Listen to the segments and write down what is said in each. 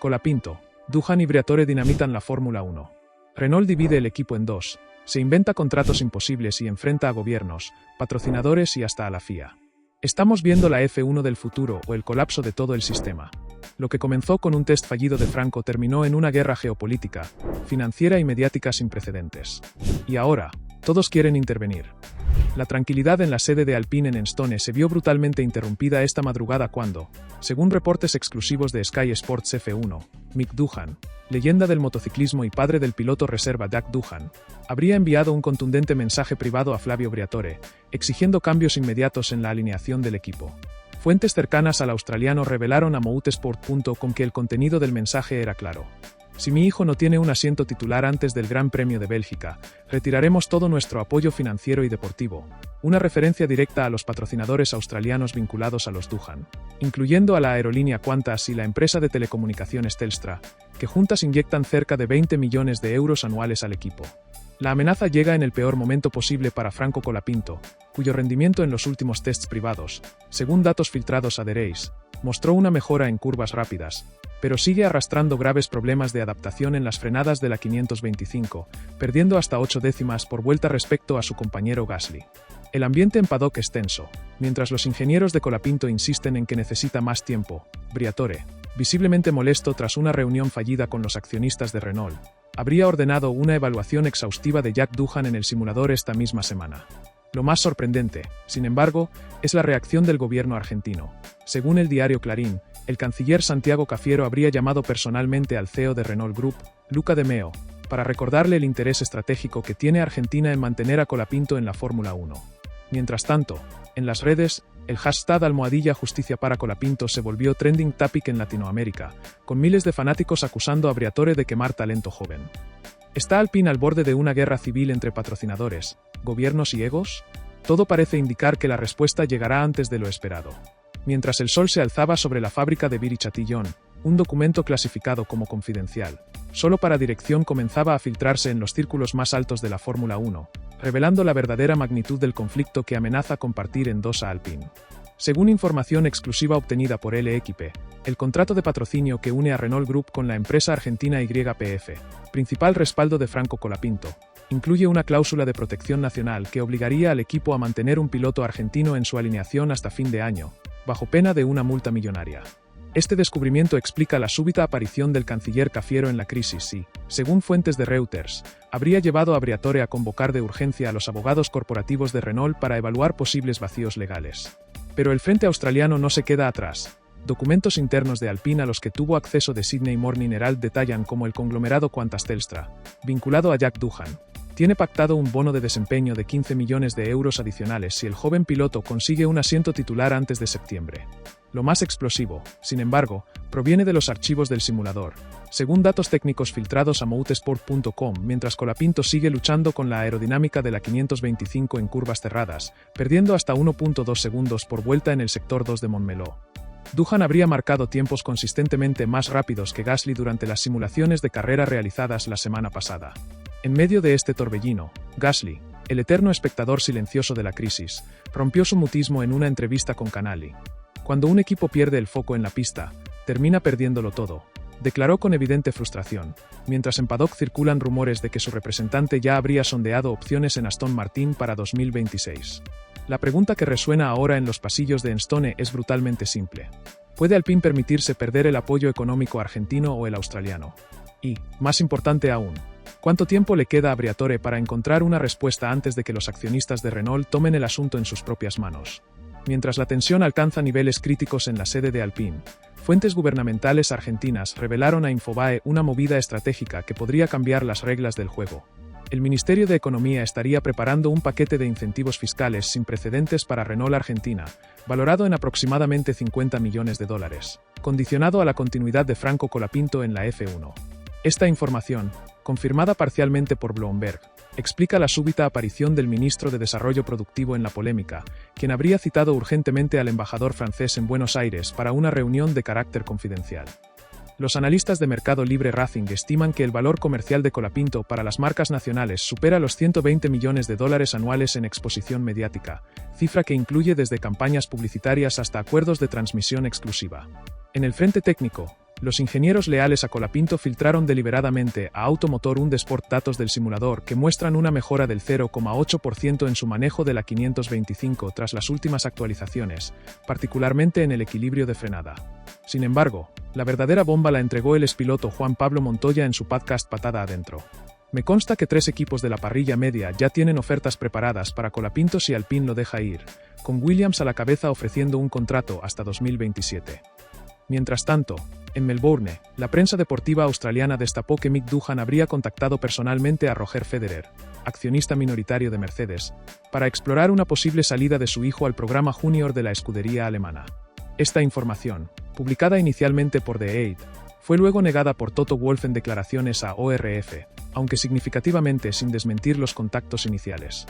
Colapinto, Doohan y Briatore dinamitan la Fórmula 1. Renault divide el equipo en dos, se inventa contratos imposibles y enfrenta a gobiernos, patrocinadores y hasta a la FIA. Estamos viendo la F1 del futuro o el colapso de todo el sistema. Lo que comenzó con un test fallido de Franco terminó en una guerra geopolítica, financiera y mediática sin precedentes. Y ahora, todos quieren intervenir. La tranquilidad en la sede de Alpine en Enstone se vio brutalmente interrumpida esta madrugada cuando, según reportes exclusivos de Sky Sports F1, Mick Doohan, leyenda del motociclismo y padre del piloto reserva Jack Doohan, habría enviado un contundente mensaje privado a Flavio Briatore, exigiendo cambios inmediatos en la alineación del equipo. Fuentes cercanas al australiano revelaron a motorsport.com que el contenido del mensaje era claro. Si mi hijo no tiene un asiento titular antes del Gran Premio de Bélgica, retiraremos todo nuestro apoyo financiero y deportivo, una referencia directa a los patrocinadores australianos vinculados a los Doohan, incluyendo a la aerolínea Qantas y la empresa de telecomunicaciones Telstra, que juntas inyectan cerca de 20 millones de euros anuales al equipo. La amenaza llega en el peor momento posible para Franco Colapinto, cuyo rendimiento en los últimos tests privados, según datos filtrados a The Race, mostró una mejora en curvas rápidas, pero sigue arrastrando graves problemas de adaptación en las frenadas de la 525, perdiendo hasta 8 décimas por vuelta respecto a su compañero Gasly. El ambiente en paddock es tenso, mientras los ingenieros de Colapinto insisten en que necesita más tiempo. Briatore, visiblemente molesto tras una reunión fallida con los accionistas de Renault, habría ordenado una evaluación exhaustiva de Jack Doohan en el simulador esta misma semana. Lo más sorprendente, sin embargo, es la reacción del gobierno argentino. Según el diario Clarín, el canciller Santiago Cafiero habría llamado personalmente al CEO de Renault Group, Luca De Meo, para recordarle el interés estratégico que tiene Argentina en mantener a Colapinto en la Fórmula 1. Mientras tanto, en las redes, el hashtag #Justicia para Colapinto se volvió trending topic en Latinoamérica, con miles de fanáticos acusando a Briatore de quemar talento joven. ¿Está Alpine al borde de una guerra civil entre patrocinadores, gobiernos y egos? Todo parece indicar que la respuesta llegará antes de lo esperado. Mientras el sol se alzaba sobre la fábrica de Viry-Châtillon, un documento clasificado como confidencial, solo para dirección comenzaba a filtrarse en los círculos más altos de la Fórmula 1, revelando la verdadera magnitud del conflicto que amenaza con partir en dos a Alpine. Según información exclusiva obtenida por L'Équipe, el contrato de patrocinio que une a Renault Group con la empresa argentina YPF, principal respaldo de Franco Colapinto, incluye una cláusula de protección nacional que obligaría al equipo a mantener un piloto argentino en su alineación hasta fin de año, bajo pena de una multa millonaria. Este descubrimiento explica la súbita aparición del canciller Cafiero en la crisis y, según fuentes de Reuters, habría llevado a Briatore a convocar de urgencia a los abogados corporativos de Renault para evaluar posibles vacíos legales. Pero el frente australiano no se queda atrás. Documentos internos de Alpine a los que tuvo acceso de Sydney Morning Herald detallan cómo el conglomerado Qantas Telstra, vinculado a Jack Doohan, tiene pactado un bono de desempeño de 15 millones de euros adicionales si el joven piloto consigue un asiento titular antes de septiembre. Lo más explosivo, sin embargo, proviene de los archivos del simulador, según datos técnicos filtrados a motorsport.com, mientras Colapinto sigue luchando con la aerodinámica de la 525 en curvas cerradas, perdiendo hasta 1.2 segundos por vuelta en el sector 2 de Montmeló. Doohan habría marcado tiempos consistentemente más rápidos que Gasly durante las simulaciones de carrera realizadas la semana pasada. En medio de este torbellino, Gasly, el eterno espectador silencioso de la crisis, rompió su mutismo en una entrevista con Canali. Cuando un equipo pierde el foco en la pista, termina perdiéndolo todo, declaró con evidente frustración, mientras en paddock circulan rumores de que su representante ya habría sondeado opciones en Aston Martin para 2026. La pregunta que resuena ahora en los pasillos de Enstone es brutalmente simple. ¿Puede Alpine permitirse perder el apoyo económico argentino o el australiano? Y, más importante aún, ¿cuánto tiempo le queda a Briatore para encontrar una respuesta antes de que los accionistas de Renault tomen el asunto en sus propias manos? Mientras la tensión alcanza niveles críticos en la sede de Alpine, fuentes gubernamentales argentinas revelaron a Infobae una movida estratégica que podría cambiar las reglas del juego. El Ministerio de Economía estaría preparando un paquete de incentivos fiscales sin precedentes para Renault Argentina, valorado en aproximadamente $50 millones, condicionado a la continuidad de Franco Colapinto en la F1. Esta información, confirmada parcialmente por Bloomberg, explica la súbita aparición del ministro de Desarrollo Productivo en la polémica, quien habría citado urgentemente al embajador francés en Buenos Aires para una reunión de carácter confidencial. Los analistas de Mercado Libre Racing estiman que el valor comercial de Colapinto para las marcas nacionales supera los $120 millones anuales en exposición mediática, cifra que incluye desde campañas publicitarias hasta acuerdos de transmisión exclusiva. En el frente técnico, Los ingenieros leales a Colapinto filtraron deliberadamente a Automotor un Sport datos del simulador que muestran una mejora del 0,8% en su manejo de la 525 tras las últimas actualizaciones, particularmente en el equilibrio de frenada. Sin embargo, la verdadera bomba la entregó el expiloto Juan Pablo Montoya en su podcast Patada Adentro. Me consta que 3 equipos de la parrilla media ya tienen ofertas preparadas para Colapinto si Alpine lo deja ir, con Williams a la cabeza ofreciendo un contrato hasta 2027. Mientras tanto, en Melbourne, la prensa deportiva australiana destapó que Mick Doohan habría contactado personalmente a Roger Federer, accionista minoritario de Mercedes, para explorar una posible salida de su hijo al programa junior de la escudería alemana. Esta información, publicada inicialmente por The Eight, fue luego negada por Toto Wolff en declaraciones a ORF, aunque significativamente sin desmentir los contactos iniciales.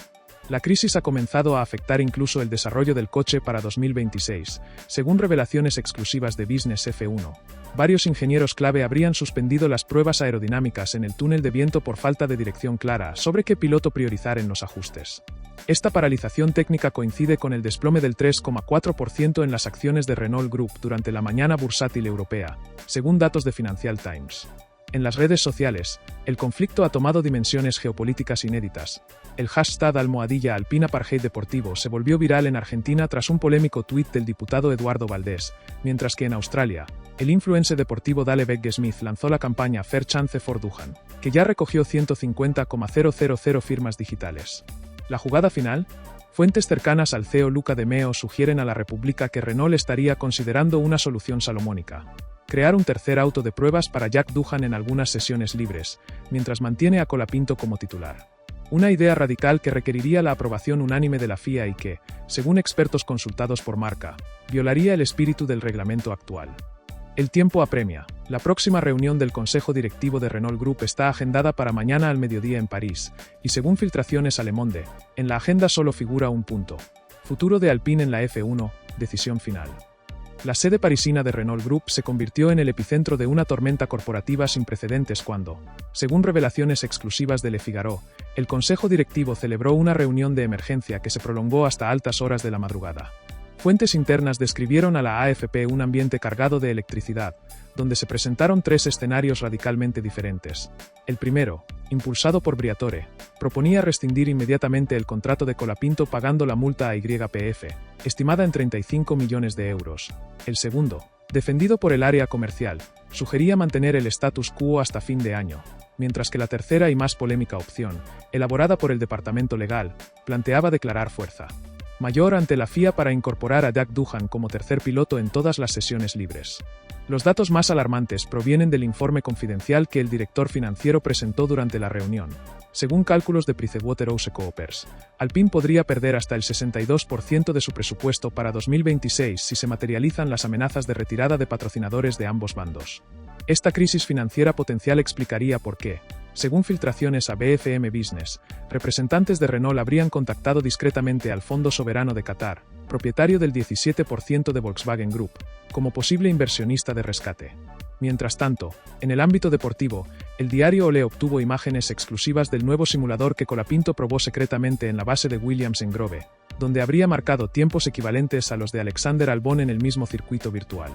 La crisis ha comenzado a afectar incluso el desarrollo del coche para 2026, según revelaciones exclusivas de Business F1. Varios ingenieros clave habrían suspendido las pruebas aerodinámicas en el túnel de viento por falta de dirección clara sobre qué piloto priorizar en los ajustes. Esta paralización técnica coincide con el desplome del 3,4% en las acciones de Renault Group durante la mañana bursátil europea, según datos de Financial Times. En las redes sociales, el conflicto ha tomado dimensiones geopolíticas inéditas. El hashtag #Alpine Deportivo se volvió viral en Argentina tras un polémico tuit del diputado Eduardo Valdés, mientras que en Australia, el influencer deportivo Dale Begg-Smith lanzó la campaña Fair Chance for Doohan, que ya recogió 150,000 firmas digitales. ¿La jugada final? Fuentes cercanas al CEO Luca De Meo sugieren a la República que Renault estaría considerando una solución salomónica: crear un tercer auto de pruebas para Jack Doohan en algunas sesiones libres, mientras mantiene a Colapinto como titular. Una idea radical que requeriría la aprobación unánime de la FIA y que, según expertos consultados por Marca, violaría el espíritu del reglamento actual. El tiempo apremia. La próxima reunión del Consejo Directivo de Renault Group está agendada para mañana al mediodía en París, y según filtraciones a Le Monde, en la agenda solo figura un punto: futuro de Alpine en la F1, decisión final. La sede parisina de Renault Group se convirtió en el epicentro de una tormenta corporativa sin precedentes cuando, según revelaciones exclusivas de Le Figaro, el Consejo Directivo celebró una reunión de emergencia que se prolongó hasta altas horas de la madrugada. Fuentes internas describieron a la AFP un ambiente cargado de electricidad, donde se presentaron 3 escenarios radicalmente diferentes. El primero, impulsado por Briatore, proponía rescindir inmediatamente el contrato de Colapinto pagando la multa a YPF, estimada en 35 millones de euros. El segundo, defendido por el área comercial, sugería mantener el status quo hasta fin de año, mientras que la tercera y más polémica opción, elaborada por el departamento legal, planteaba declarar fuerza mayor ante la FIA para incorporar a Jack Doohan como tercer piloto en todas las sesiones libres. Los datos más alarmantes provienen del informe confidencial que el director financiero presentó durante la reunión. Según cálculos de PricewaterhouseCoopers, Alpine podría perder hasta el 62% de su presupuesto para 2026 si se materializan las amenazas de retirada de patrocinadores de ambos bandos. Esta crisis financiera potencial explicaría por qué, según filtraciones a BFM Business, representantes de Renault habrían contactado discretamente al Fondo Soberano de Qatar, propietario del 17% de Volkswagen Group, como posible inversionista de rescate. Mientras tanto, en el ámbito deportivo, el diario Olé obtuvo imágenes exclusivas del nuevo simulador que Colapinto probó secretamente en la base de Williams en Grove, donde habría marcado tiempos equivalentes a los de Alexander Albon en el mismo circuito virtual.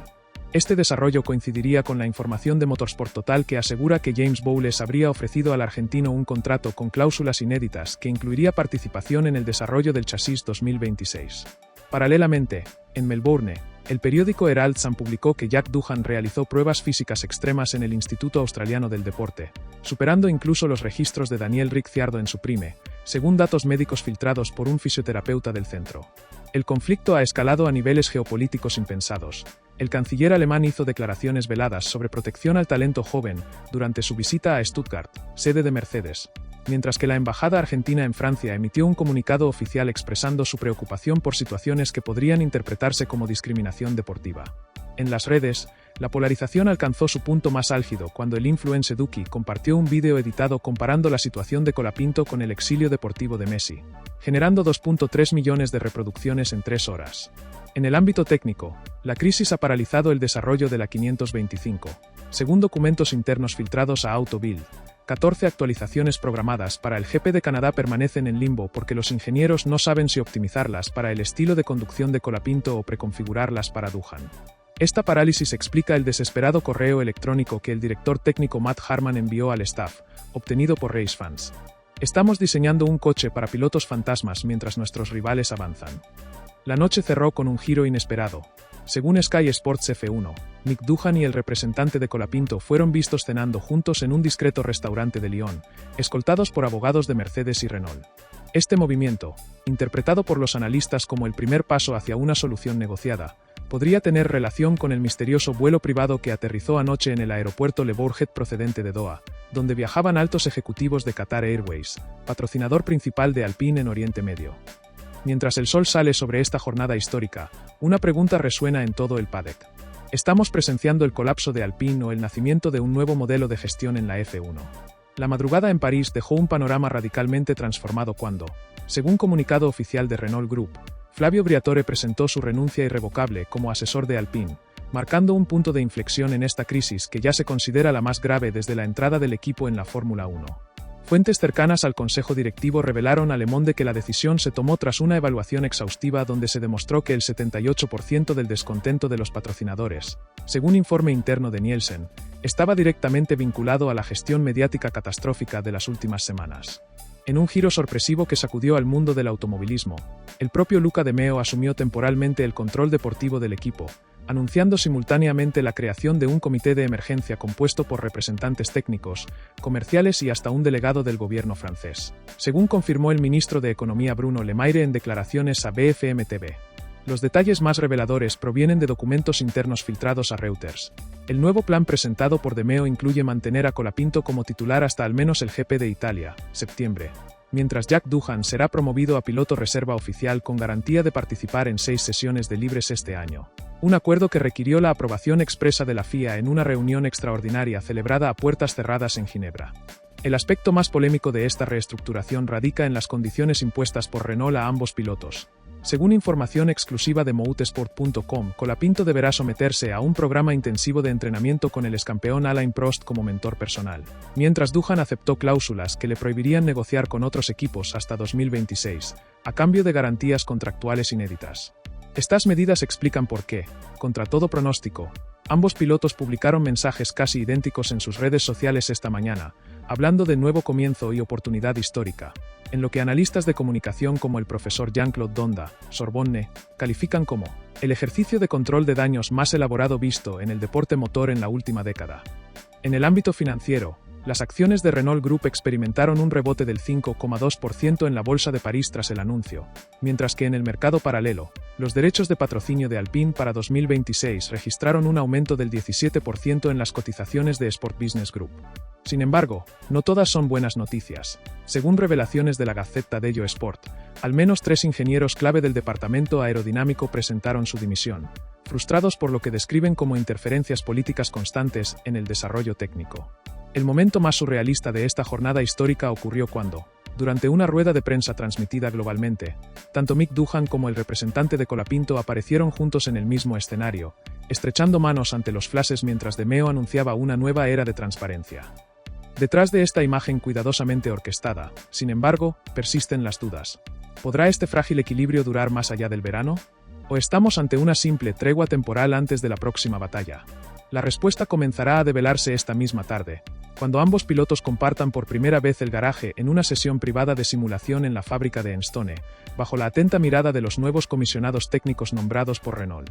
Este desarrollo coincidiría con la información de Motorsport Total que asegura que James Bowles habría ofrecido al argentino un contrato con cláusulas inéditas que incluiría participación en el desarrollo del chasis 2026. Paralelamente, en Melbourne, el periódico Herald Sun publicó que Jack Doohan realizó pruebas físicas extremas en el Instituto Australiano del Deporte, superando incluso los registros de Daniel Ricciardo en su prime, según datos médicos filtrados por un fisioterapeuta del centro. El conflicto ha escalado a niveles geopolíticos impensados. El canciller alemán hizo declaraciones veladas sobre protección al talento joven durante su visita a Stuttgart, sede de Mercedes, mientras que la embajada argentina en Francia emitió un comunicado oficial expresando su preocupación por situaciones que podrían interpretarse como discriminación deportiva. En las redes, la polarización alcanzó su punto más álgido cuando el influencer Duki compartió un vídeo editado comparando la situación de Colapinto con el exilio deportivo de Messi, generando 2.3 millones de reproducciones en 3 horas. En el ámbito técnico, la crisis ha paralizado el desarrollo de la 525. Según documentos internos filtrados a AutoBuild, 14 actualizaciones programadas para el GP de Canadá permanecen en limbo porque los ingenieros no saben si optimizarlas para el estilo de conducción de Colapinto o preconfigurarlas para Doohan. Esta parálisis explica el desesperado correo electrónico que el director técnico Matt Harman envió al staff, obtenido por RaceFans. Estamos diseñando un coche para pilotos fantasmas mientras nuestros rivales avanzan. La noche cerró con un giro inesperado. Según Sky Sports F1, Mick Doohan y el representante de Colapinto fueron vistos cenando juntos en un discreto restaurante de Lyon, escoltados por abogados de Mercedes y Renault. Este movimiento, interpretado por los analistas como el primer paso hacia una solución negociada, podría tener relación con el misterioso vuelo privado que aterrizó anoche en el aeropuerto Le Bourget procedente de Doha, donde viajaban altos ejecutivos de Qatar Airways, patrocinador principal de Alpine en Oriente Medio. Mientras el sol sale sobre esta jornada histórica, una pregunta resuena en todo el paddock. ¿Estamos presenciando el colapso de Alpine o el nacimiento de un nuevo modelo de gestión en la F1? La madrugada en París dejó un panorama radicalmente transformado cuando, según comunicado oficial de Renault Group, Flavio Briatore presentó su renuncia irrevocable como asesor de Alpine, marcando un punto de inflexión en esta crisis que ya se considera la más grave desde la entrada del equipo en la Fórmula 1. Fuentes cercanas al consejo directivo revelaron a Le Monde que la decisión se tomó tras una evaluación exhaustiva donde se demostró que el 78% del descontento de los patrocinadores, según informe interno de Nielsen, estaba directamente vinculado a la gestión mediática catastrófica de las últimas semanas. En un giro sorpresivo que sacudió al mundo del automovilismo, el propio Luca De Meo asumió temporalmente el control deportivo del equipo, anunciando simultáneamente la creación de un comité de emergencia compuesto por representantes técnicos, comerciales y hasta un delegado del gobierno francés, según confirmó el ministro de Economía Bruno Le Maire en declaraciones a BFM TV. Los detalles más reveladores provienen de documentos internos filtrados a Reuters. El nuevo plan presentado por De Meo incluye mantener a Colapinto como titular hasta al menos el GP de Italia, septiembre, mientras Jack Doohan será promovido a piloto reserva oficial con garantía de participar en 6 sesiones de libres este año. Un acuerdo que requirió la aprobación expresa de la FIA en una reunión extraordinaria celebrada a puertas cerradas en Ginebra. El aspecto más polémico de esta reestructuración radica en las condiciones impuestas por Renault a ambos pilotos. Según información exclusiva de motorsport.com, Colapinto deberá someterse a un programa intensivo de entrenamiento con el excampeón Alain Prost como mentor personal, mientras Doohan aceptó cláusulas que le prohibirían negociar con otros equipos hasta 2026, a cambio de garantías contractuales inéditas. Estas medidas explican por qué, contra todo pronóstico, ambos pilotos publicaron mensajes casi idénticos en sus redes sociales esta mañana, hablando de nuevo comienzo y oportunidad histórica, en lo que analistas de comunicación como el profesor Jean-Claude Donda, Sorbonne, califican como el ejercicio de control de daños más elaborado visto en el deporte motor en la última década. En el ámbito financiero, las acciones de Renault Group experimentaron un rebote del 5,2% en la bolsa de París tras el anuncio, mientras que en el mercado paralelo, los derechos de patrocinio de Alpine para 2026 registraron un aumento del 17% en las cotizaciones de Sport Business Group. Sin embargo, no todas son buenas noticias. Según revelaciones de la Gazzetta dello Sport, al menos 3 ingenieros clave del departamento aerodinámico presentaron su dimisión, frustrados por lo que describen como interferencias políticas constantes en el desarrollo técnico. El momento más surrealista de esta jornada histórica ocurrió cuando, durante una rueda de prensa transmitida globalmente, tanto Mick Doohan como el representante de Colapinto aparecieron juntos en el mismo escenario, estrechando manos ante los flashes mientras De Meo anunciaba una nueva era de transparencia. Detrás de esta imagen cuidadosamente orquestada, sin embargo, persisten las dudas. ¿Podrá este frágil equilibrio durar más allá del verano? ¿O estamos ante una simple tregua temporal antes de la próxima batalla? La respuesta comenzará a develarse esta misma tarde, cuando ambos pilotos compartan por primera vez el garaje en una sesión privada de simulación en la fábrica de Enstone, bajo la atenta mirada de los nuevos comisionados técnicos nombrados por Renault.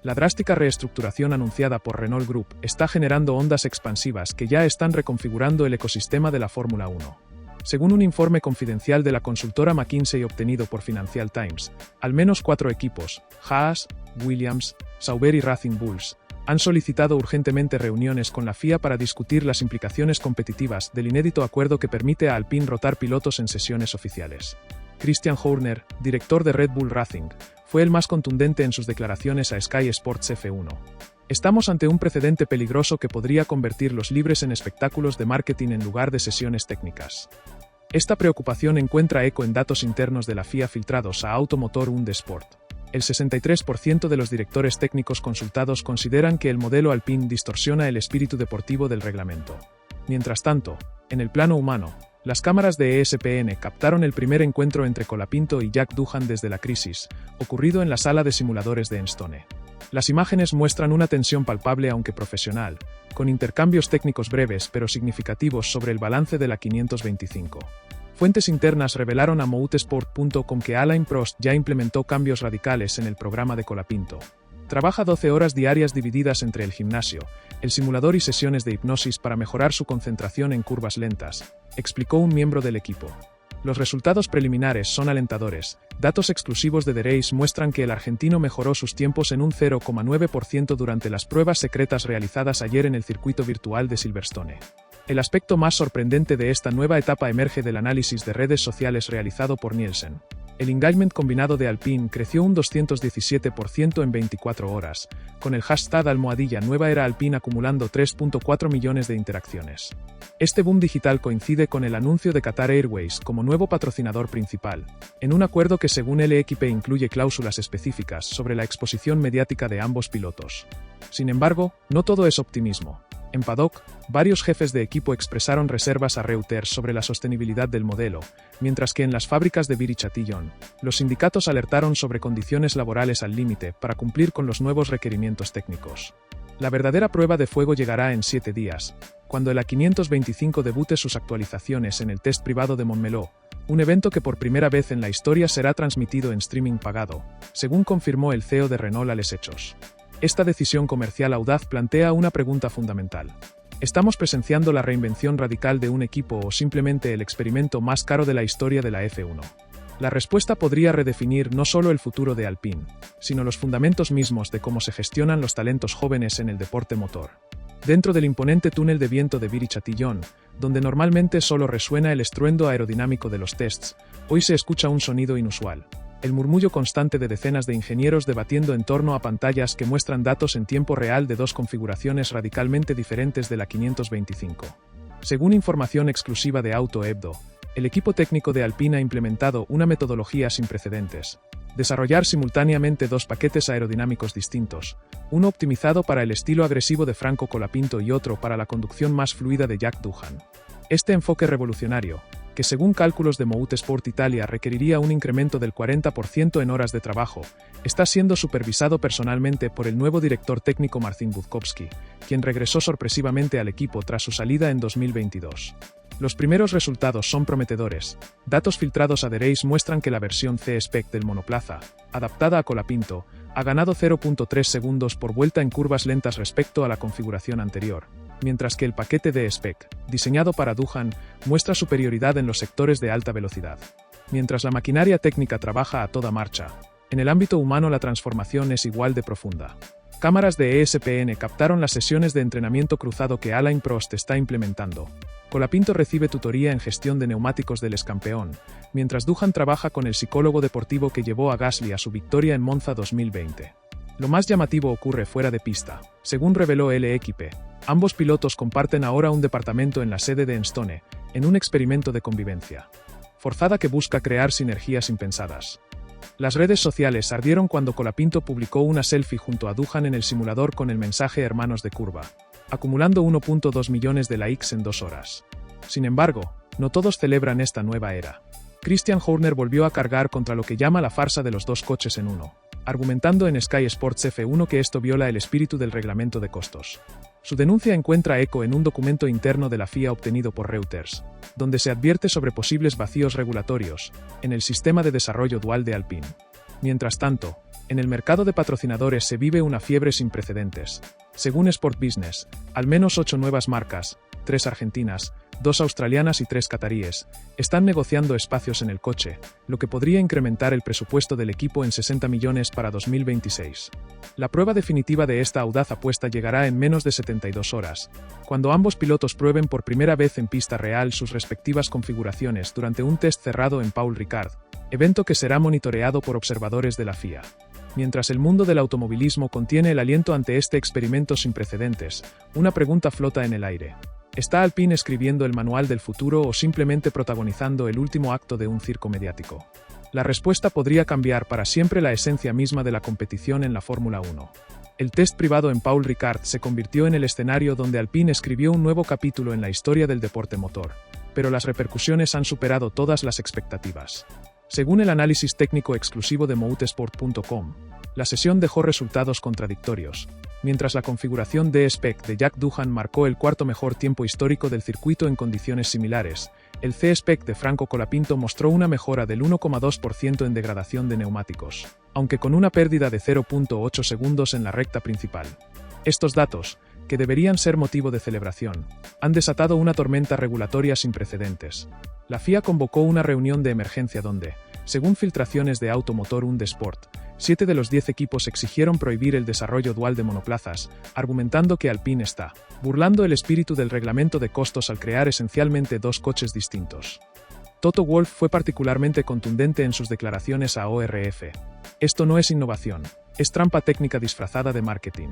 La drástica reestructuración anunciada por Renault Group está generando ondas expansivas que ya están reconfigurando el ecosistema de la Fórmula 1. Según un informe confidencial de la consultora McKinsey obtenido por Financial Times, al menos 4 equipos, Haas, Williams, Sauber y Racing Bulls, han solicitado urgentemente reuniones con la FIA para discutir las implicaciones competitivas del inédito acuerdo que permite a Alpine rotar pilotos en sesiones oficiales. Christian Horner, director de Red Bull Racing, fue el más contundente en sus declaraciones a Sky Sports F1. Estamos ante un precedente peligroso que podría convertir los libres en espectáculos de marketing en lugar de sesiones técnicas. Esta preocupación encuentra eco en datos internos de la FIA filtrados a Automotor und Sport. El 63% de los directores técnicos consultados consideran que el modelo Alpine distorsiona el espíritu deportivo del reglamento. Mientras tanto, en el plano humano, las cámaras de ESPN captaron el primer encuentro entre Colapinto y Jack Doohan desde la crisis, ocurrido en la sala de simuladores de Enstone. Las imágenes muestran una tensión palpable aunque profesional, con intercambios técnicos breves pero significativos sobre el balance de la 525. Fuentes internas revelaron a motorsport.com que Alain Prost ya implementó cambios radicales en el programa de Colapinto. Trabaja 12 horas diarias divididas entre el gimnasio, el simulador y sesiones de hipnosis para mejorar su concentración en curvas lentas, explicó un miembro del equipo. Los resultados preliminares son alentadores. Datos exclusivos de The Race muestran que el argentino mejoró sus tiempos en un 0,9% durante las pruebas secretas realizadas ayer en el circuito virtual de Silverstone. El aspecto más sorprendente de esta nueva etapa emerge del análisis de redes sociales realizado por Nielsen. El engagement combinado de Alpine creció un 217% en 24 horas, con el hashtag #Nueva Era Alpine acumulando 3.4 millones de interacciones. Este boom digital coincide con el anuncio de Qatar Airways como nuevo patrocinador principal, en un acuerdo que según el equipo incluye cláusulas específicas sobre la exposición mediática de ambos pilotos. Sin embargo, no todo es optimismo. En Paddock, varios jefes de equipo expresaron reservas a Reuters sobre la sostenibilidad del modelo, mientras que en las fábricas de Viry-Châtillon, los sindicatos alertaron sobre condiciones laborales al límite para cumplir con los nuevos requerimientos técnicos. La verdadera prueba de fuego llegará en 7 días, cuando el A525 debute sus actualizaciones en el test privado de Montmeló, un evento que por primera vez en la historia será transmitido en streaming pagado, según confirmó el CEO de Renault a Les Hechos. Esta decisión comercial audaz plantea una pregunta fundamental. ¿Estamos presenciando la reinvención radical de un equipo o simplemente el experimento más caro de la historia de la F1? La respuesta podría redefinir no solo el futuro de Alpine, sino los fundamentos mismos de cómo se gestionan los talentos jóvenes en el deporte motor. Dentro del imponente túnel de viento de Viry-Châtillon, donde normalmente solo resuena el estruendo aerodinámico de los tests, hoy se escucha un sonido inusual. El murmullo constante de decenas de ingenieros debatiendo en torno a pantallas que muestran datos en tiempo real de dos configuraciones radicalmente diferentes de la 525. Según información exclusiva de Auto Hebdo, el equipo técnico de Alpine ha implementado una metodología sin precedentes. Desarrollar simultáneamente dos paquetes aerodinámicos distintos, uno optimizado para el estilo agresivo de Franco Colapinto y otro para la conducción más fluida de Jack Doohan. Este enfoque revolucionario, que según cálculos de Motorsport Italia requeriría un incremento del 40% en horas de trabajo, está siendo supervisado personalmente por el nuevo director técnico Marcin Budkowski, quien regresó sorpresivamente al equipo tras su salida en 2022. Los primeros resultados son prometedores. Datos filtrados a The Race muestran que la versión C-Spec del monoplaza, adaptada a Colapinto, ha ganado 0.3 segundos por vuelta en curvas lentas respecto a la configuración anterior, mientras que el paquete D-Spec, diseñado para Doohan, muestra superioridad en los sectores de alta velocidad. Mientras la maquinaria técnica trabaja a toda marcha, en el ámbito humano la transformación es igual de profunda. Cámaras de ESPN captaron las sesiones de entrenamiento cruzado que Alain Prost está implementando. Colapinto recibe tutoría en gestión de neumáticos del excampeón, mientras Doohan trabaja con el psicólogo deportivo que llevó a Gasly a su victoria en Monza 2020. Lo más llamativo ocurre fuera de pista. Según reveló el equipo, ambos pilotos comparten ahora un departamento en la sede de Enstone, en un experimento de convivencia forzada que busca crear sinergias impensadas. Las redes sociales ardieron cuando Colapinto publicó una selfie junto a Doohan en el simulador con el mensaje Hermanos de curva, acumulando 1.2 millones de likes en 2 horas. Sin embargo, no todos celebran esta nueva era. Christian Horner volvió a cargar contra lo que llama la farsa de los dos coches en uno, argumentando en Sky Sports F1 que esto viola el espíritu del reglamento de costos. Su denuncia encuentra eco en un documento interno de la FIA obtenido por Reuters, donde se advierte sobre posibles vacíos regulatorios en el sistema de desarrollo dual de Alpine. Mientras tanto, en el mercado de patrocinadores se vive una fiebre sin precedentes. Según Sport Business, al menos 8 nuevas marcas, 3 argentinas, 2 australianas y 3 cataríes, están negociando espacios en el coche, lo que podría incrementar el presupuesto del equipo en 60 millones para 2026. La prueba definitiva de esta audaz apuesta llegará en menos de 72 horas, cuando ambos pilotos prueben por primera vez en pista real sus respectivas configuraciones durante un test cerrado en Paul Ricard, evento que será monitoreado por observadores de la FIA. Mientras el mundo del automovilismo contiene el aliento ante este experimento sin precedentes, una pregunta flota en el aire. ¿Está Alpine escribiendo el manual del futuro o simplemente protagonizando el último acto de un circo mediático? La respuesta podría cambiar para siempre la esencia misma de la competición en la Fórmula 1. El test privado en Paul Ricard se convirtió en el escenario donde Alpine escribió un nuevo capítulo en la historia del deporte motor, pero las repercusiones han superado todas las expectativas. Según el análisis técnico exclusivo de motorsport.com, La sesión dejó resultados contradictorios. Mientras la configuración D-Spec de Jack Doohan marcó el cuarto mejor tiempo histórico del circuito en condiciones similares, el C-Spec de Franco Colapinto mostró una mejora del 1,2% en degradación de neumáticos, aunque con una pérdida de 0,8 segundos en la recta principal. Estos datos, que deberían ser motivo de celebración, han desatado una tormenta regulatoria sin precedentes. La FIA convocó una reunión de emergencia donde, según filtraciones de Automotor und Sport, 7 de los 10 equipos exigieron prohibir el desarrollo dual de monoplazas, argumentando que Alpine está burlando el espíritu del reglamento de costos al crear esencialmente dos coches distintos. Toto Wolff fue particularmente contundente en sus declaraciones a ORF. Esto no es innovación, es trampa técnica disfrazada de marketing.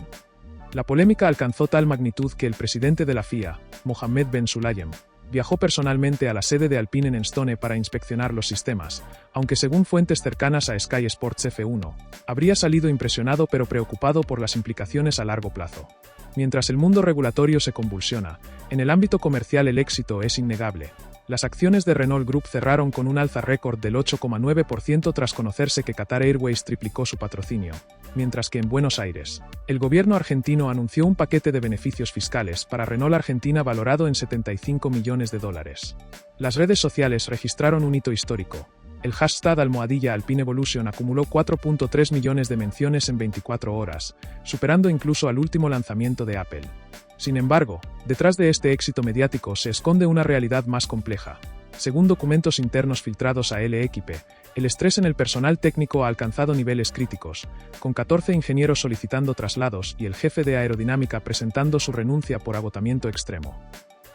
La polémica alcanzó tal magnitud que el presidente de la FIA, Mohammed Ben Sulayem, viajó personalmente a la sede de Alpine en Enstone para inspeccionar los sistemas, aunque según fuentes cercanas a Sky Sports F1, habría salido impresionado pero preocupado por las implicaciones a largo plazo. Mientras el mundo regulatorio se convulsiona, en el ámbito comercial el éxito es innegable. Las acciones de Renault Group cerraron con un alza récord del 8,9% tras conocerse que Qatar Airways triplicó su patrocinio, mientras que en Buenos Aires, el gobierno argentino anunció un paquete de beneficios fiscales para Renault Argentina valorado en $75 millones. Las redes sociales registraron un hito histórico. El hashtag #Alpine Evolution acumuló 4.3 millones de menciones en 24 horas, superando incluso al último lanzamiento de Apple. Sin embargo, detrás de este éxito mediático se esconde una realidad más compleja. Según documentos internos filtrados a L'Équipe, el estrés en el personal técnico ha alcanzado niveles críticos, con 14 ingenieros solicitando traslados y el jefe de aerodinámica presentando su renuncia por agotamiento extremo.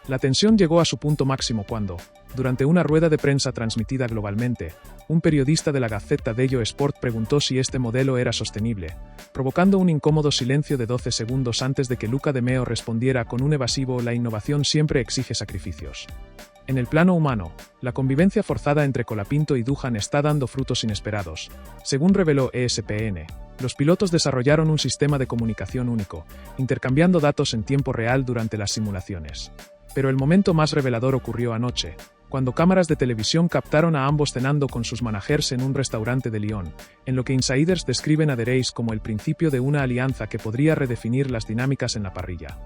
La tensión llegó a su punto máximo cuando, durante una rueda de prensa transmitida globalmente, un periodista de la Gazzetta dello Sport preguntó si este modelo era sostenible, provocando un incómodo silencio de 12 segundos antes de que Luca De Meo respondiera con un evasivo «La innovación siempre exige sacrificios». En el plano humano, la convivencia forzada entre Colapinto y Doohan está dando frutos inesperados. Según reveló ESPN, los pilotos desarrollaron un sistema de comunicación único, intercambiando datos en tiempo real durante las simulaciones. Pero el momento más revelador ocurrió anoche, cuando cámaras de televisión captaron a ambos cenando con sus managers en un restaurante de Lyon, en lo que insiders describen a The Race como el principio de una alianza que podría redefinir las dinámicas en la parrilla.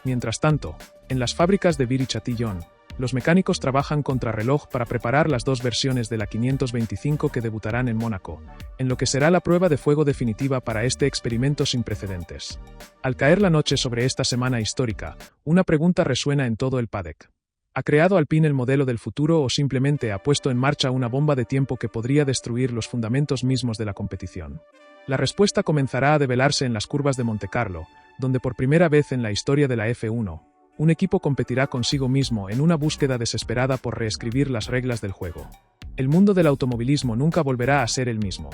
Mientras tanto, en las fábricas de Viry-Châtillon, los mecánicos trabajan contrarreloj para preparar las dos versiones de la 525 que debutarán en Mónaco, en lo que será la prueba de fuego definitiva para este experimento sin precedentes. Al caer la noche sobre esta semana histórica, una pregunta resuena en todo el paddock. ¿Ha creado Alpine el modelo del futuro o simplemente ha puesto en marcha una bomba de tiempo que podría destruir los fundamentos mismos de la competición? La respuesta comenzará a develarse en las curvas de Montecarlo, donde por primera vez en la historia de la F1, un equipo competirá consigo mismo en una búsqueda desesperada por reescribir las reglas del juego. El mundo del automovilismo nunca volverá a ser el mismo.